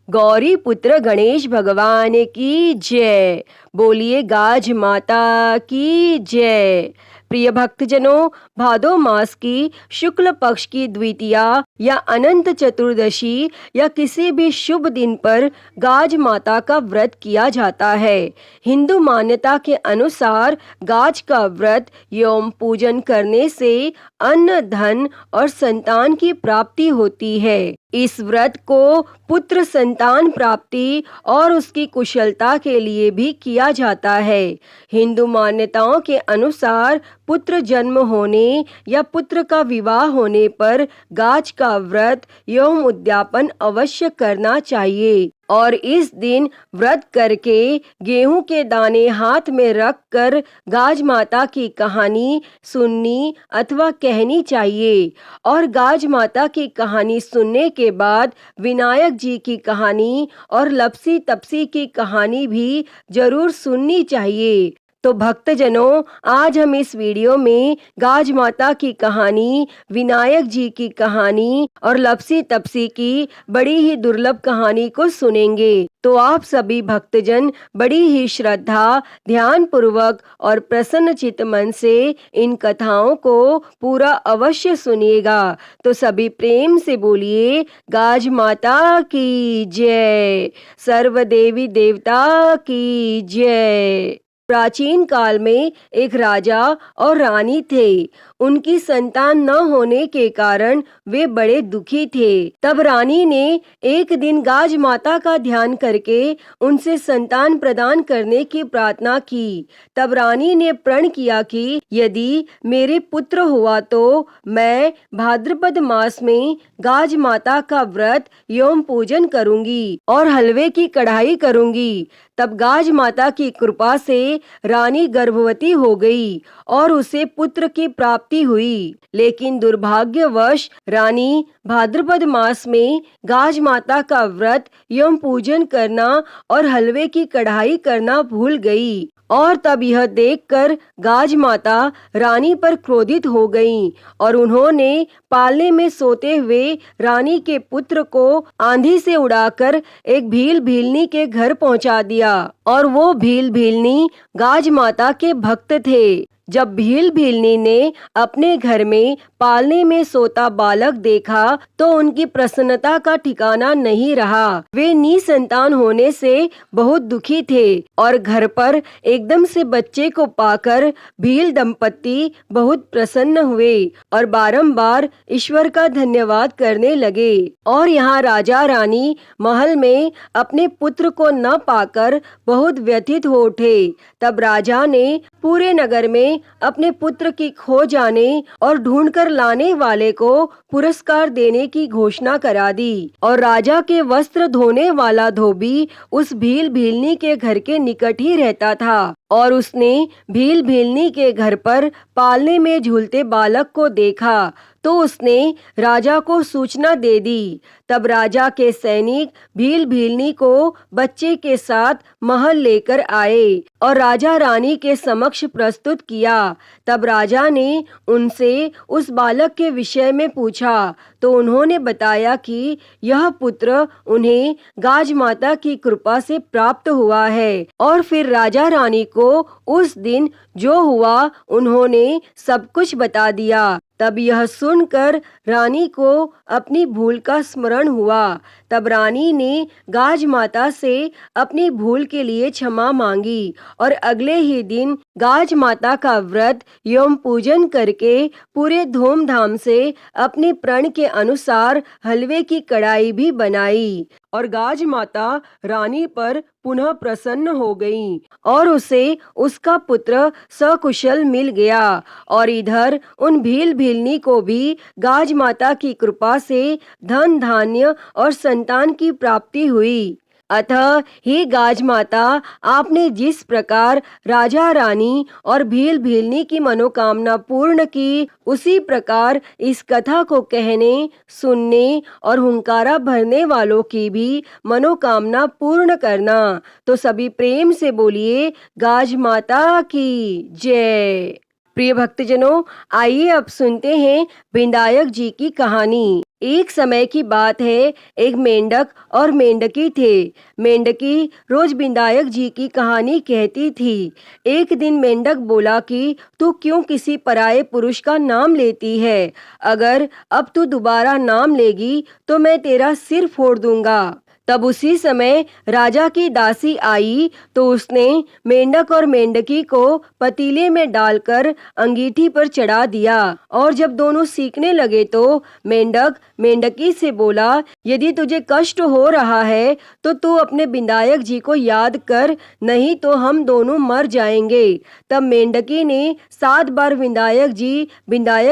गौरी पुत्र गणेश भगवान की जय। बोलिए गाज माता की जय। प्रिय भक्तजनों, भादो मास की शुक्ल पक्ष की द्वितीया या अनंत चतुर्दशी या किसी भी शुभ दिन पर गाज माता का व्रत किया जाता है। हिंदू मान्यता के अनुसार गाज का व्रत एवं पूजन करने से अन्न, धन और संतान की प्राप्ति होती है। इस व्रत को पुत्र संतान प्राप्ति और उसकी कुशलता के लिए भी किया जाता है। हिंदू मान्यताओं के अनुसार पुत्र जन्म होने या पुत्र का विवाह होने पर गाज का व्रत एवं उद्यापन अवश्य करना चाहिए और इस दिन व्रत करके गेहूं के दाने हाथ में रखकर गाज माता की कहानी सुननी अथवा कहनी चाहिए। और गाज माता की कहानी सुनने के बाद विनायक जी की कहानी और लपसी तपसी की कहानी भी जरूर सुननी चाहिए। तो भक्तजनों, आज हम इस वीडियो में गाज माता की कहानी, विनायक जी की कहानी और लपसी तपसी की बड़ी ही दुर्लभ कहानी को सुनेंगे। तो आप सभी भक्तजन बड़ी ही श्रद्धा, ध्यान पूर्वक और प्रसन्न चित्त मन से इन कथाओं को पूरा अवश्य सुनिएगा। तो सभी प्रेम से बोलिए गाज माता की जय, सर्व देवी देवता की जय। प्राचीन काल में एक राजा और रानी थे। उनकी संतान न होने के कारण वे बड़े दुखी थे। तब रानी ने एक दिन गाज माता का ध्यान करके उनसे संतान प्रदान करने की प्रार्थना की। तब रानी ने प्रण किया कि यदि मेरे पुत्र हुआ तो मैं भाद्रपद मास में गाज माता का व्रत एवं पूजन करूंगी और हलवे की कढ़ाई करूंगी। तब गाज माता की कृपा से रानी गर्भवती हो गई और उसे पुत्र की प्राप्ति हुई। लेकिन दुर्भाग्यवश रानी भाद्रपद मास में गाज माता का व्रत एवं पूजन करना और हलवे की कढ़ाई करना भूल गई और तब यह देखकर गाज माता रानी पर क्रोधित हो गईं और उन्होंने पालने में सोते हुए रानी के पुत्र को आंधी से उड़ाकर एक भील भीलनी के घर पहुंचा दिया। और वो भील भीलनी गाज माता के भक्त थे। जब भील भीलनी ने अपने घर में पालने में सोता बालक देखा तो उनकी प्रसन्नता का ठिकाना नहीं रहा। वे निसंतान होने से बहुत दुखी थे और घर पर एकदम से बच्चे को पाकर भील दंपत्ति बहुत प्रसन्न हुए और बारंबार ईश्वर का धन्यवाद करने लगे। और यहाँ राजा रानी महल में अपने पुत्र को न पाकर बहुत व्यथित हो उठे। तब राजा ने पूरे नगर में अपने पुत्र की खो जाने और ढूंढकर लाने वाले को पुरस्कार देने की घोषणा करा दी। और राजा के वस्त्र धोने वाला धोबी उस भील भीलनी के घर के निकट ही रहता था और उसने भील भीलनी के घर पर पालने में झूलते बालक को देखा तो उसने राजा को सूचना दे दी। तब राजा के सैनिक भील भीलनी को बच्चे के साथ महल लेकर आए और राजा रानी के समक्ष प्रस्तुत किया। तब राजा ने उनसे उस बालक के विषय में पूछा तो उन्होंने बताया कि यह पुत्र उन्हें गाज माता की कृपा से प्राप्त हुआ है। और फिर राजा रानी को उस दिन जो हुआ उन्होंने सब कुछ बता दिया। तब यह सुनकर रानी को अपनी भूल का स्मरण हुआ। तब रानी ने गाज माता से अपनी भूल के लिए क्षमा मांगी और अगले ही दिन गाज माता का व्रत एवं पूजन करके पूरे धूमधाम से अपने प्रण के अनुसार हलवे की कढ़ाई भी बनाई और गाज माता रानी पर पुनः प्रसन्न हो गईं और उसे उसका पुत्र सकुशल मिल गया। और इधर उन भील भीलनी को भी गाज माता की कृपा से धन धान्य और संतान की प्राप्ति हुई। अतः हे गाज माता, आपने जिस प्रकार राजा रानी और भील भीलनी की मनोकामना पूर्ण की, उसी प्रकार इस कथा को कहने, सुनने और हुंकारा भरने वालों की भी मनोकामना पूर्ण करना। तो सभी प्रेम से बोलिए गाज माता की जय। प्रिय भक्तजनों, आइए अब सुनते हैं विनायक जी की कहानी। एक समय की बात है, एक मेंढक और मेंढकी थे। मेंढकी रोज विनायक जी की कहानी कहती थी। एक दिन मेंढक बोला कि तू क्यों किसी पराये पुरुष का नाम लेती है? अगर अब तू दोबारा नाम लेगी तो मैं तेरा सिर फोड़ दूंगा। तब उसी समय राजा की दासी आई तो उसने मेंढक और मेंढकी को पतीले में डालकर अंगीठी पर चढ़ा दिया। और जब दोनों सीखने लगे तो मेंढक मेंढकी से बोला, यदि तुझे कष्ट हो रहा है तो तू अपने विनायक जी को याद कर, नहीं तो हम दोनों मर जाएंगे। तब मेंढकी ने 7 बार विनायक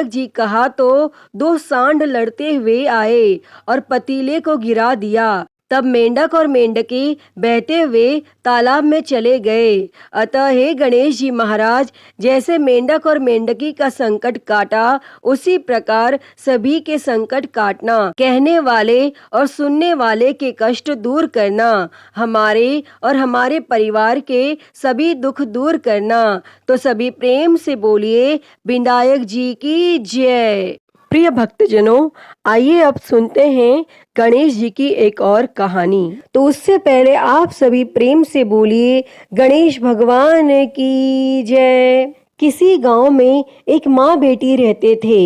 जी कहा तो 2 सांड लड़ते हुए आए और पतीले को गिरा दिया। तब मेंढक और मेंढकी बहते हुए तालाब में चले गए। अतः हे गणेश जी महाराज, जैसे मेंढक और मेंढकी का संकट काटा, उसी प्रकार सभी के संकट काटना, कहने वाले और सुनने वाले के कष्ट दूर करना, हमारे और हमारे परिवार के सभी दुख दूर करना। तो सभी प्रेम से बोलिए, विनायक जी की जय। प्रिय भक्तजनों, आइए अब सुनते हैं गणेश जी की एक और कहानी। तो उससे पहले आप सभी प्रेम से बोलिए, गणेश भगवान की जय। किसी गांव में एक माँ बेटी रहते थे।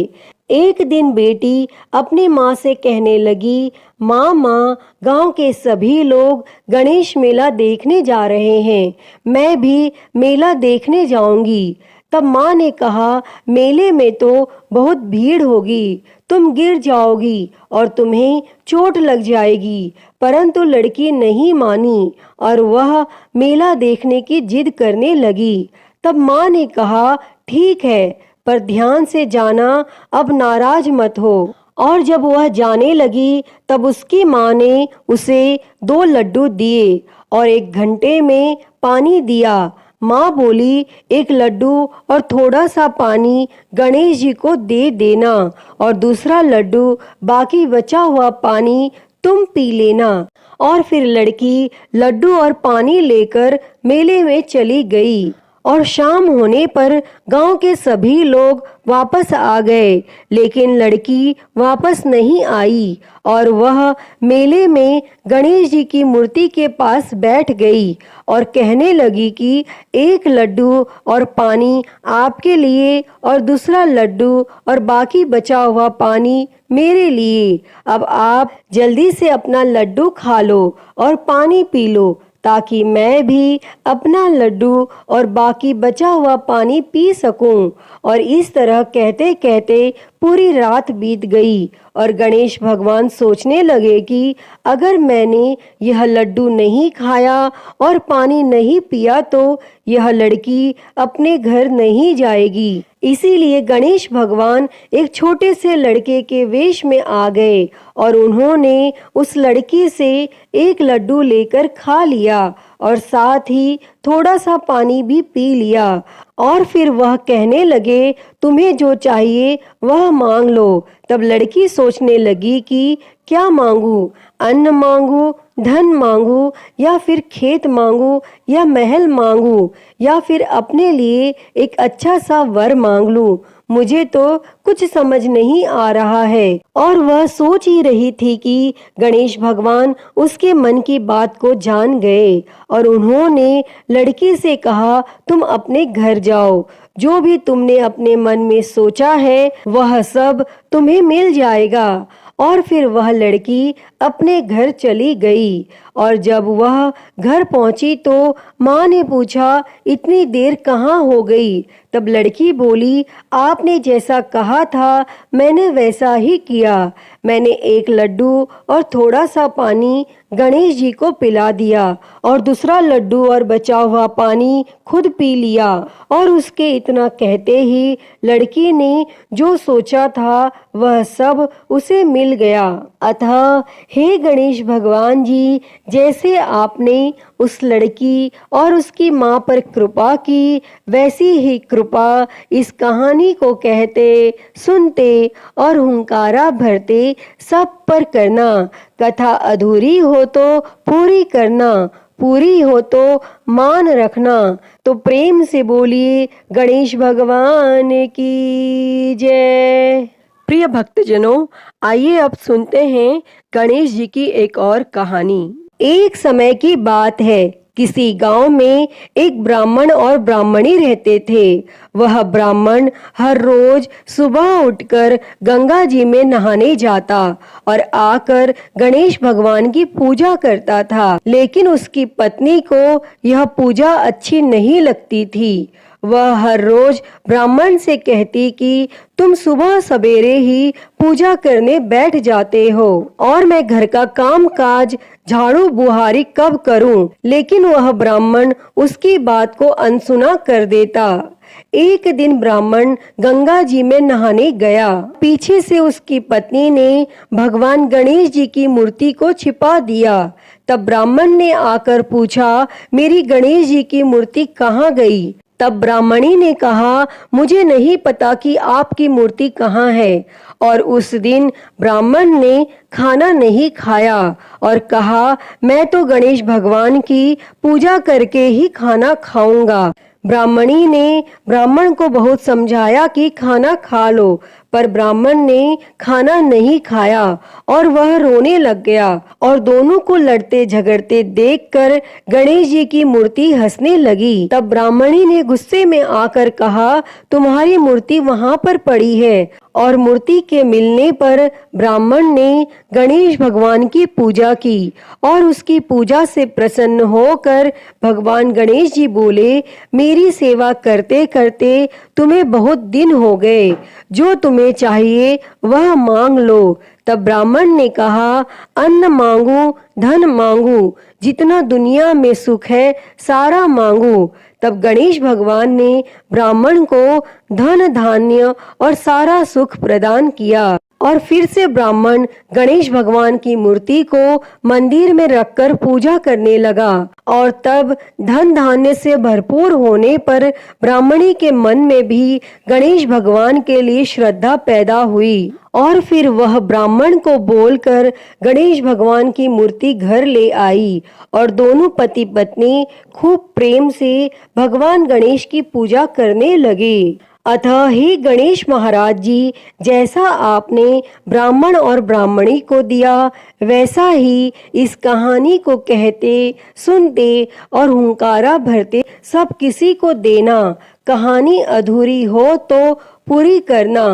एक दिन बेटी अपनी माँ से कहने लगी, माँ, गांव के सभी लोग गणेश मेला देखने जा रहे हैं, मैं भी मेला देखने जाऊंगी। तब माँ ने कहा, मेले में तो बहुत भीड़ होगी, तुम गिर जाओगी और तुम्हें चोट लग जाएगी। परंतु लड़की नहीं मानी और वह मेला देखने की जिद करने लगी। तब माँ ने कहा, ठीक है, पर ध्यान से जाना, अब नाराज मत हो। और जब वह जाने लगी तब उसकी माँ ने उसे 2 लड्डू दिए और 1 घंटे में पानी दिया। माँ बोली, 1 लड्डू और थोड़ा सा पानी गणेश जी को दे देना और दूसरा लड्डू, बाकी बचा हुआ पानी तुम पी लेना। और फिर लड़की लड्डू और पानी लेकर मेले में चली गई। और शाम होने पर गांव के सभी लोग वापस आ गए, लेकिन लड़की वापस नहीं आई और वह मेले में गणेश जी की मूर्ति के पास बैठ गई और कहने लगी कि 1 लड्डू और पानी आपके लिए और दूसरा लड्डू और बाकी बचा हुआ पानी मेरे लिए। अब आप जल्दी से अपना लड्डू खा लो और पानी पी लो, ताकि मैं भी अपना लड्डू और बाकी बचा हुआ पानी पी सकूं। और इस तरह कहते कहते पूरी रात बीत गई और गणेश भगवान सोचने लगे कि अगर मैंने यह लड्डू नहीं खाया और पानी नहीं पिया तो यह लड़की अपने घर नहीं जाएगी। इसीलिए गणेश भगवान एक छोटे से लड़के के वेश में आ गए और उन्होंने उस लड़की से 1 लड्डू लेकर खा लिया और साथ ही थोड़ा सा पानी भी पी लिया। और फिर वह कहने लगे, तुम्हें जो चाहिए वह मांग लो। तब लड़की सोचने लगी कि क्या मांगू, अन्न मांगू, धन मांगू, या फिर खेत मांगू, या महल मांगू, या फिर अपने लिए एक अच्छा सा वर मांग लूं। मुझे तो कुछ समझ नहीं आ रहा है। और वह सोच ही रही थी कि गणेश भगवान उसके मन की बात को जान गए और उन्होंने लड़की से कहा, तुम अपने घर जाओ, जो भी तुमने अपने मन में सोचा है वह सब तुम्हें मिल जाएगा। और फिर वह लड़की अपने घर चली गई। और जब वह घर पहुंची तो माँ ने पूछा, इतनी देर कहाँ हो गई? तब लड़की बोली, आपने जैसा कहा था मैंने वैसा ही किया। मैंने 1 लड्डू और थोड़ा सा पानी गणेश जी को पिला दिया और दूसरा लड्डू और बचा हुआ पानी खुद पी लिया। और उसके इतना कहते ही लड़की ने जो सोचा था वह सब उसे मिल गया। अतः हे गणेश भगवान जी, जैसे आपने उस लड़की और उसकी माँ पर कृपा की, वैसी ही कृपा इस कहानी को कहते, सुनते और हुंकारा भरते सब पर करना। कथा अधूरी हो तो पूरी करना, पूरी हो तो मान रखना। तो प्रेम से बोलिए गणेश भगवान की जय। प्रिय भक्तजनों, आइए अब सुनते हैं गणेश जी की एक और कहानी। एक समय की बात है, किसी गांव में एक ब्राह्मण और ब्राह्मणी रहते थे। वह ब्राह्मण हर रोज सुबह उठकर गंगा जी में नहाने जाता और आकर गणेश भगवान की पूजा करता था। लेकिन उसकी पत्नी को यह पूजा अच्छी नहीं लगती थी। वह हर रोज ब्राह्मण से कहती कि तुम सुबह सवेरे ही पूजा करने बैठ जाते हो और मैं घर का काम काज झाड़ू बुहारी कब करूं। लेकिन वह ब्राह्मण उसकी बात को अनसुना कर देता। एक दिन ब्राह्मण गंगा जी में नहाने गया। पीछे से उसकी पत्नी ने भगवान गणेश जी की मूर्ति को छिपा दिया। तब ब्राह्मण ने आकर पूछा, मेरी गणेश जी की मूर्ति कहाँ गई? तब ब्राह्मणी ने कहा, मुझे नहीं पता कि आपकी मूर्ति कहाँ है। और उस दिन ब्राह्मण ने खाना नहीं खाया और कहा, मैं तो गणेश भगवान की पूजा करके ही खाना खाऊंगा। ब्राह्मणी ने ब्राह्मण को बहुत समझाया कि खाना खा लो, पर ब्राह्मण ने खाना नहीं खाया और वह रोने लग गया। और दोनों को लड़ते झगड़ते देखकर गणेश जी की मूर्ति हंसने लगी। तब ब्राह्मणी ने गुस्से में आकर कहा, तुम्हारी मूर्ति वहां पर पड़ी है। और मूर्ति के मिलने पर ब्राह्मण ने गणेश भगवान की पूजा की और उसकी पूजा से प्रसन्न होकर भगवान गणेश जी बोले, मेरी सेवा करते करते तुम्हें बहुत दिन हो गए, जो तुम्हें चाहिए वह मांग लो। तब ब्राह्मण ने कहा, अन्न मांगू, धन मांगू, जितना दुनिया में सुख है सारा मांगू। तब गणेश भगवान ने ब्राह्मण को धन धान्य और सारा सुख प्रदान किया। और फिर से ब्राह्मण गणेश भगवान की मूर्ति को मंदिर में रखकर पूजा करने लगा। और तब धन धान्य से भरपूर होने पर ब्राह्मणी के मन में भी गणेश भगवान के लिए श्रद्धा पैदा हुई। और फिर वह ब्राह्मण को बोलकर गणेश भगवान की मूर्ति घर ले आई और दोनों पति पत्नी खूब प्रेम से भगवान गणेश की पूजा करने लगे। अतः हे गणेश महाराज जी, जैसा आपने ब्राह्मण और ब्राह्मणी को दिया, वैसा ही इस कहानी को कहते, सुनते और हुंकारा भरते सब किसी को देना। कहानी अधूरी हो तो पूरी करना।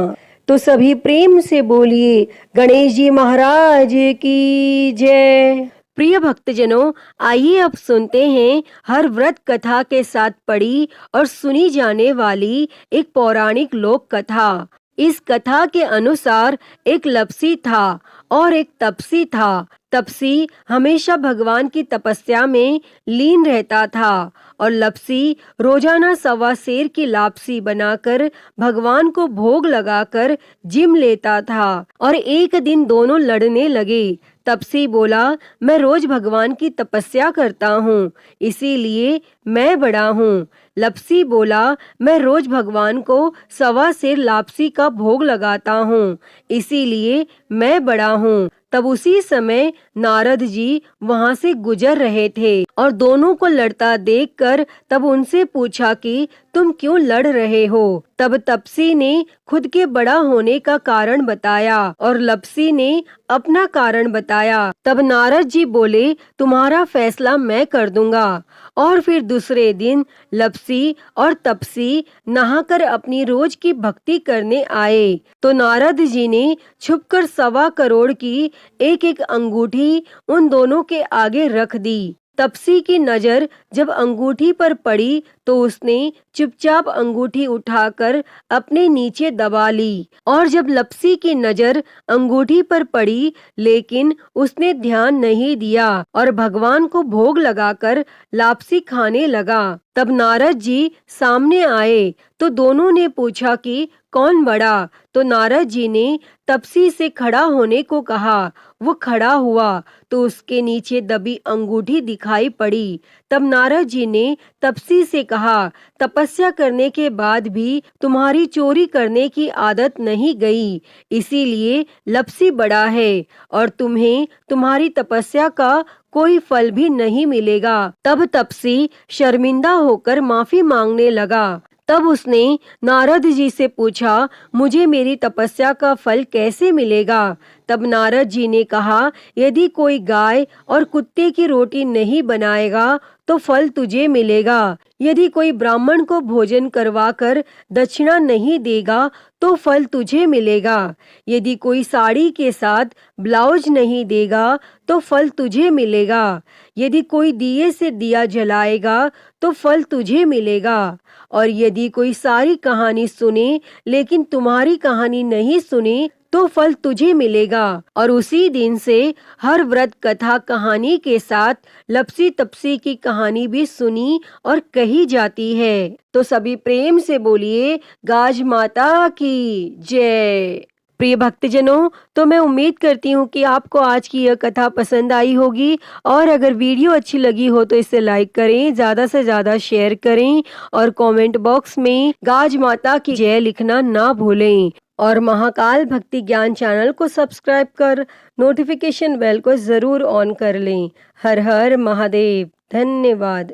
तो सभी प्रेम से बोलिए गणेश जी महाराज की जय। प्रिय भक्तजनों, आइए अब सुनते हैं हर व्रत कथा के साथ पढ़ी और सुनी जाने वाली एक पौराणिक लोक कथा। इस कथा के अनुसार एक लपसी था और एक तपसी था। तपसी हमेशा भगवान की तपस्या में लीन रहता था और लपसी रोजाना 1.25 सेर की लापसी बनाकर भगवान को भोग लगाकर जिम लेता था। और एक दिन दोनों लड़ने लगे। तपसी बोला, मैं रोज भगवान की तपस्या करता हूँ, इसीलिए मैं बड़ा हूँ। लपसी बोला, मैं रोज भगवान को 1.25 सेर लापसी का भोग लगाता हूँ, इसीलिए मैं बड़ा हूँ। तब उसी समय नारद जी वहां से गुजर रहे थे और दोनों को लड़ता देखकर तब उनसे पूछा कि तुम क्यों लड़ रहे हो। तब तपसी ने खुद के बड़ा होने का कारण बताया और लपसी ने अपना कारण बताया। तब नारद जी बोले, तुम्हारा फैसला मैं कर दूंगा। और फिर दूसरे दिन लपसी और तपसी नहाकर अपनी रोज की भक्ति करने आए तो नारद जी ने छुपकर 1.25 करोड़ की एक अंगूठी उन दोनों के आगे रख दी। तपसी की नजर जब अंगूठी पर पड़ी तो उसने चुपचाप अंगूठी उठाकर अपने नीचे दबा ली। और जब लपसी की नजर अंगूठी पर पड़ी लेकिन उसने ध्यान नहीं दिया और भगवान को भोग लगाकर लापसी खाने लगा। तब नारद जी सामने आए तो दोनों ने पूछा कि कौन बड़ा? तो नारद जी ने तपसी से खड़ा होने को कहा। वो खड़ा हुआ तो उसके नीचे दबी अंगूठी दिखाई पड़ी। तब नारद जी ने तपसी से कहा, तपस्या करने के बाद भी तुम्हारी चोरी करने की आदत नहीं गई, इसीलिए लपसी बड़ा है और तुम्हें तुम्हारी तपस्या का कोई फल भी नहीं मिलेगा। तब तपसी शर्मिंदा होकर माफी मांगने लगा। तब उसने नारद जी से पूछा, मुझे मेरी तपस्या का फल कैसे मिलेगा? तब नारद जी ने कहा, यदि कोई गाय और कुत्ते की रोटी नहीं बनाएगा तो फल तुझे मिलेगा। यदि कोई ब्राह्मण को भोजन करवाकर दक्षिणा नहीं देगा तो फल तुझे मिलेगा। यदि कोई साड़ी के साथ ब्लाउज नहीं देगा तो फल तुझे मिलेगा। यदि कोई दिए से दिया जलाएगा तो फल तुझे मिलेगा। और यदि कोई सारी कहानी सुने लेकिन तुम्हारी कहानी नहीं सुने तो फल तुझे मिलेगा। और उसी दिन से हर व्रत कथा कहानी के साथ लपसी तपसी की कहानी भी सुनी और कही जाती है। तो सभी प्रेम से बोलिए गाज माता की जय। प्रिय भक्तजनों, तो मैं उम्मीद करती हूँ कि आपको आज की यह कथा पसंद आई होगी और अगर वीडियो अच्छी लगी हो तो इसे लाइक करें, ज़्यादा से ज़्यादा शेयर करें और कमेंट बॉक्स में गाज माता की जय लिखना ना भूलें। और महाकाल भक्ति ज्ञान चैनल को सब्सक्राइब कर नोटिफिकेशन बेल को ज़रूर ऑन कर लें। हर हर महादेव। धन्यवाद।